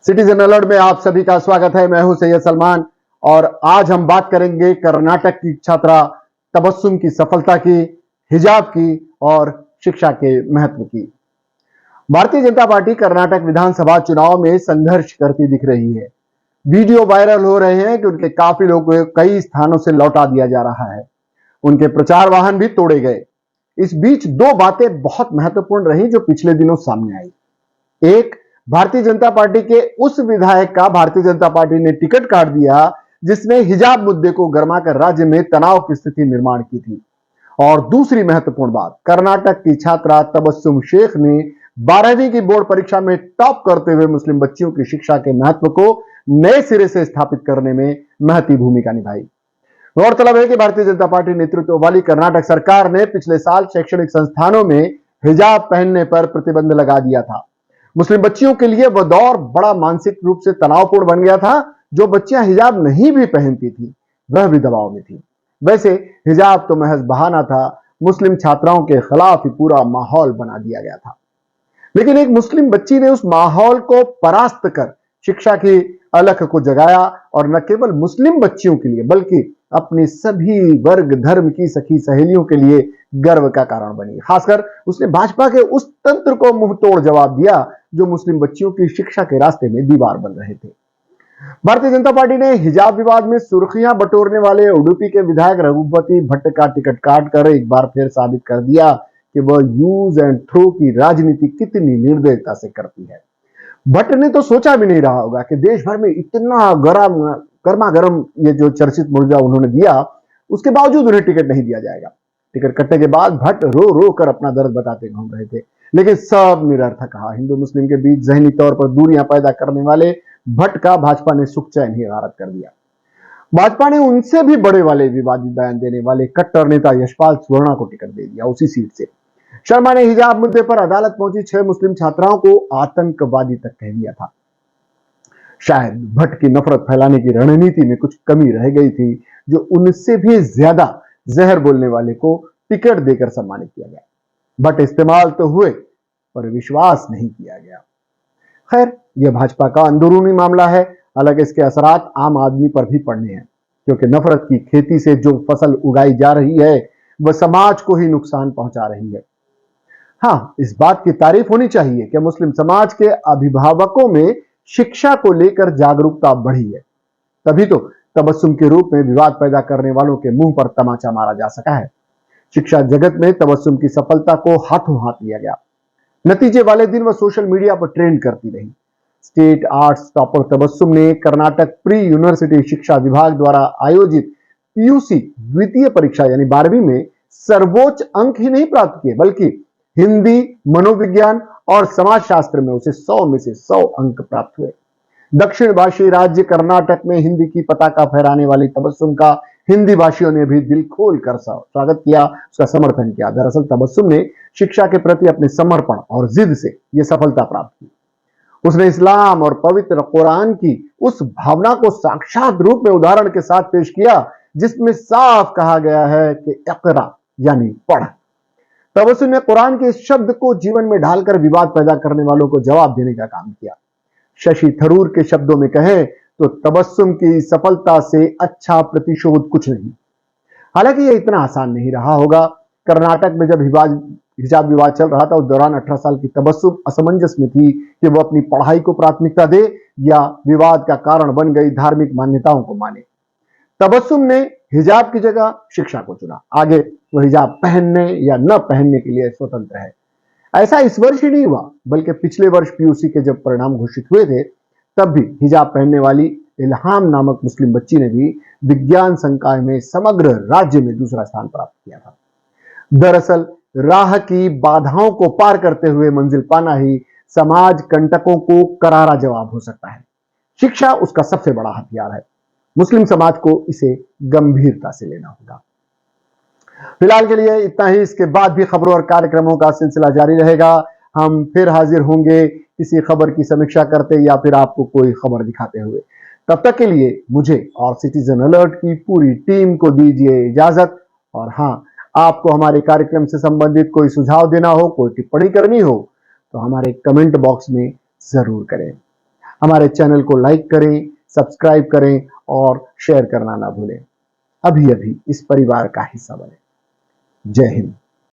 Citizen alert में आप सभी का स्वागत है। मैं हूं सैयद सलमान और आज हम बात करेंगे कर्नाटक की छात्रा तबस्सुम की सफलता की, हिजाब की और शिक्षा के महत्व की। भारतीय जनता पार्टी कर्नाटक विधानसभा चुनाव में संघर्ष करती दिख रही है। वीडियो वायरल हो रहे हैं कि उनके काफी लोगों को कई स्थानों से लौटा दिया जा रहा है। उनके प्रचार वाहन भी तोड़े गए। इस बीच दो बातें बहुत महत्वपूर्ण रही जो पिछले दिनों सामने आई। एक, भारतीय जनता पार्टी के उस विधायक का भारतीय जनता पार्टी ने टिकट काट दिया जिसने हिजाब मुद्दे को गरमाकर राज्य में तनाव की स्थिति निर्माण की थी। और दूसरी महत्वपूर्ण बात, कर्नाटक की छात्रा तबस्सुम शेख ने 12वीं की बोर्ड परीक्षा में टॉप करते हुए मुस्लिम बच्चियों की शिक्षा के महत्व को नए सिरे से स्थापित करने में महती भूमिका निभाई। गौरतलब है कि भारतीय जनता पार्टी नेतृत्व वाली कर्नाटक सरकार ने पिछले साल शैक्षणिक संस्थानों में हिजाब पहनने पर प्रतिबंध लगा दिया था। मुस्लिम बच्चियों के लिए वह दौर बड़ा मानसिक रूप से तनावपूर्ण बन गया था। जो बच्चियां हिजाब नहीं भी पहनती थी वह भी दबाव में थी। वैसे हिजाब तो महज बहाना था, मुस्लिम छात्राओं के खिलाफ ही पूरा माहौल बना दिया गया था। लेकिन एक मुस्लिम बच्ची ने उस माहौल को परास्त कर शिक्षा की अलख को जगाया और न केवल मुस्लिम बच्चियों के लिए बल्कि अपनी सभी वर्ग धर्म की सखी सहेलियों के लिए गर्व का कारण बनी। खासकर उसने भाजपा के उस तंत्र को मुंह तोड़ जवाब दिया जो मुस्लिम बच्चियों की शिक्षा के रास्ते में दीवार बन रहे थे। भारतीय जनता पार्टी ने हिजाब विवाद में सुर्खियां बटोरने वाले उडुपी के विधायक रघुपति भट्ट का टिकट काटकर एक बार फिर साबित कर दिया कि वह यूज एंड थ्रो की राजनीति कितनी निर्दयता से करती है। भट्ट ने तो सोचा भी नहीं रहा होगा कि देश भर में इतना गर्मा गर्म ये जो चर्चित मुर्जा उन्होंने दिया, उसके बावजूद उन्हें टिकट नहीं दिया जाएगा। टिकट कटने के बाद भट्ट रो रो कर अपना दर्द बताते घूम रहे थे, लेकिन सब निरर्थक कहा। हिंदू मुस्लिम के बीच जहनी तौर पर दूरियां पैदा करने वाले भट्ट का भाजपा ने सुख चैन ही गारत कर दिया। भाजपा ने उनसे भी बड़े वाले विवादित बयान देने वाले कट्टर नेता यशपाल सुवर्णा को टिकट दे दिया उसी सीट से। शर्मा ने हिजाब मुद्दे पर अदालत पहुंची 6 मुस्लिम छात्राओं को आतंकवादी तक कह दिया था। शायद भट्ट की नफरत फैलाने की रणनीति में कुछ कमी रह गई थी, जो उनसे भी ज्यादा जहर बोलने वाले को टिकट देकर सम्मानित किया गया। भट्ट इस्तेमाल तो हुए पर विश्वास नहीं किया गया। खैर, यह भाजपा का अंदरूनी मामला है। हालांकि इसके असरात आम आदमी पर भी पड़ने हैं, क्योंकि नफरत की खेती से जो फसल उगाई जा रही है वह समाज को ही नुकसान पहुंचा रही है। हाँ, इस बात की तारीफ होनी चाहिए कि मुस्लिम समाज के अभिभावकों में शिक्षा को लेकर जागरूकता बढ़ी है। तभी तो तबस्सुम के रूप में विवाद पैदा करने वालों के मुंह पर तमाचा मारा जा सका है। शिक्षा जगत में तबस्सुम की सफलता को हाथों हाथ लिया गया। नतीजे वाले दिन वह सोशल मीडिया पर ट्रेंड करती रही। स्टेट आर्ट्स टॉपर तबस्सुम ने कर्नाटक प्री यूनिवर्सिटी शिक्षा विभाग द्वारा आयोजित पीयूसी द्वितीय परीक्षा यानी 12वीं में सर्वोच्च अंक ही नहीं प्राप्त किए, बल्कि हिंदी, मनोविज्ञान और समाजशास्त्र में उसे 100 में से 100 अंक प्राप्त हुए। दक्षिण भाषी राज्य कर्नाटक में हिंदी की पताका फहराने वाली तबस्सुम का हिंदी भाषियों ने भी दिल खोल कर स्वागत किया, उसका समर्थन किया। दरअसल तबस्सुम ने शिक्षा के प्रति अपने समर्पण और जिद से यह सफलता प्राप्त की। उसने इस्लाम और पवित्र कुरान की उस भावना को साक्षात रूप में उदाहरण के साथ पेश किया जिसमें साफ कहा गया है कि इक़रा यानी पढ़। तबस्सुम ने कुरान के इस शब्द को जीवन में ढालकर विवाद पैदा करने वालों को जवाब देने का काम किया। शशि थरूर के शब्दों में कहें तो तबस्सुम की सफलता से अच्छा प्रतिशोध कुछ नहीं। हालांकि यह इतना आसान नहीं रहा होगा। कर्नाटक में जब हिजाब विवाद चल रहा था उस दौरान 18 साल की तबस्सुम असमंजस में थी कि वह अपनी पढ़ाई को प्राथमिकता दे या विवाद का कारण बन गई धार्मिक मान्यताओं को माने। तबस्सुम ने हिजाब की जगह शिक्षा को चुना। आगे वह हिजाब पहनने या न पहनने के लिए स्वतंत्र है। ऐसा इस वर्ष ही नहीं हुआ, बल्कि पिछले वर्ष पीयूसी के जब परिणाम घोषित हुए थे तब भी हिजाब पहनने वाली इल्हाम नामक मुस्लिम बच्ची ने भी विज्ञान संकाय में समग्र राज्य में दूसरा स्थान प्राप्त किया था। दरअसल राह की बाधाओं को पार करते हुए मंजिल पाना ही समाज कंटकों को करारा जवाब हो सकता है। शिक्षा उसका सबसे बड़ा हथियार है। मुस्लिम समाज को इसे गंभीरता से लेना होगा। फिलहाल के लिए इतना ही। इसके बाद भी खबरों और कार्यक्रमों का सिलसिला जारी रहेगा। हम फिर हाजिर होंगे किसी खबर की समीक्षा करते या फिर आपको कोई खबर दिखाते हुए। तब तक के लिए मुझे और सिटीजन अलर्ट की पूरी टीम को दीजिए इजाजत। और हाँ, आपको हमारे कार्यक्रम से संबंधित कोई सुझाव देना हो, कोई टिप्पणी करनी हो तो हमारे कमेंट बॉक्स में जरूर करें। हमारे चैनल को लाइक करें, सब्सक्राइब करें और शेयर करना ना भूलें। अभी अभी इस परिवार का हिस्सा बने। जय हिंद।